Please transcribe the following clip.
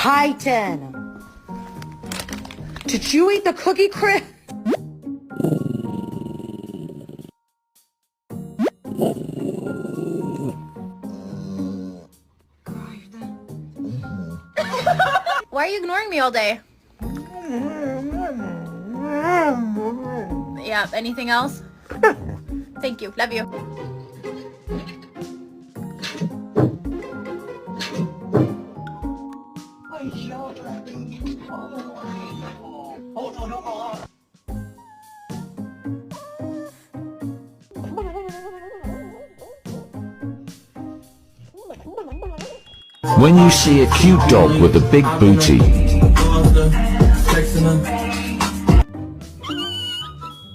Titan. Did you eat the Cookie Crisp? Why are you ignoring me all day? Yeah, anything else? Thank you. Love you. When you see a cute dog with a big booty,